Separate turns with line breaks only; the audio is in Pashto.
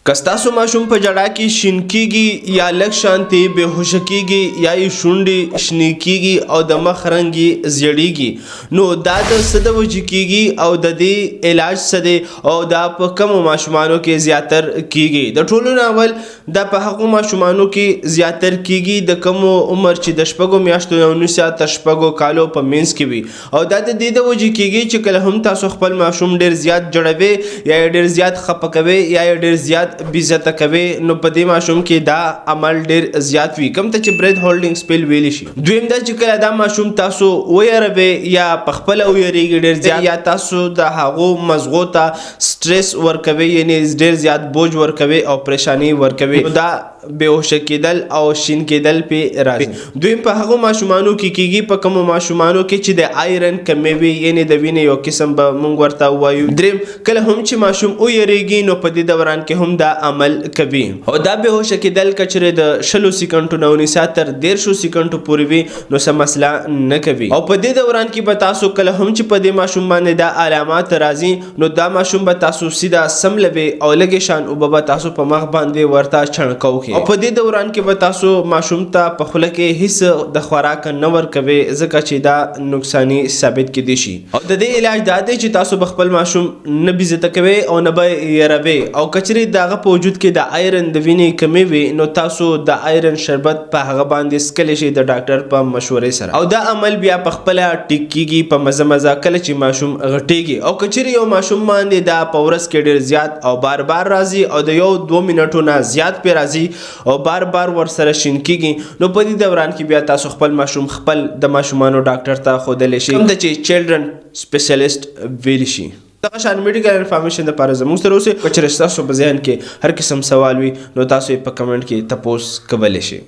که ستاسو ماشوم په ژړا کې شین کیږي یا لږ شانتې بېهوشه کیږي یا یې شونډې شنې کیږي او د مخ رنګ یې زیړیږي نو دا د څه د وجې کیږي او د دې علاج څه دی او دا په کمو ماشومانو کې زیاتر کیږي. د ټولو نه اول دا په هغو ماشومانو کې زیاتر کیږي د کمو عمر چې د شپږو میاشتو نه ونیسه تر شپږو کالو په منځ کې وي او دا د دې د وجې کیږي چې کله هم تاسو خپل ماشوم ډېر زیات جړوي یا یې ډېر زیات خفه کوي یا یې ډېر زیات بېعزته کوي نو په دې ماشوم کې دا عمل ډېر زیات وي کوم ته چې برید هولډینګ سپیل ویلی شي. دویم دا چې کله دا ماشوم تاسو ویروي یا پخپله ویریږي ډېر زیات یا تاسو د هغو مزغو ته سټرس ورکوي یعنی ډېر زیات بوج ورکوي او پریشانی ورکوي نو دا بېهوشه کېدل او شین کېدل پې راځي. دویم په هغو ماشومانو کې کیږي په کومو ماشومانو کې چې د آیرن کمی وي یعنی د وینې یو قسم به موږ ورته ووایو. دریم کله هم چې ماشوم ویریږي نو په دې دوران کې هم دا عمل کوي او دا بېهوشه کېدل که چېرې د 20 سکنډو نه ونیسه تر 13 سکنډو پورې وي نو څه مسله نه کوي او په دې دوران کې به تاسو کله هم چې په دې ماشوم باندې دا علامات راځي نو دا ماشوم به تاسو سیده سملوي او لږې شان اوبه به تاسو په مخ باندې ورته چڼکه وکړي او په دې دوران کې به تاسو ماشوم ته په خوله کې هیڅ د خوراک نه ورکوي ځکه چې دا نقصاني ثابت کېدی شي او د دې علاج دا دی چې تاسو به خپل ماشوم نه بېعزته کوئ او نه به یې یروئ او که چېرې د هغه په وجود کې د آیرن د وینې کمی وي نو تاسو د آیرن شربت په هغه باندې څکلی شئ د ډاکټر په مشورې سره او دا عمل بیا په خپله ټیک کېږي په مزه مزه کله چې ماشوم غټېږي او که چېرې یو ماشوم باندې دا په ورځ کې ډېر زیات او بار بار راځي او د 1-2 منټو نه زیات پې راځي او بار بار ورسره شین کېږي نو په دې دوران کې بیا تاسو خپل ماشوم خپل د ماشومانو ډاکټر ته ښودلی شئ کوم ته چې چلډرن سپیشلیسټ ویلی شي. دغه شان میډیکل انفارمیشن دپاره زموږ سره اوسئ. که چېرې ستاسو په ذهن کې هر قسم سوال وي نو تاسو یې په کمنټ کې تپوس کولی شئ.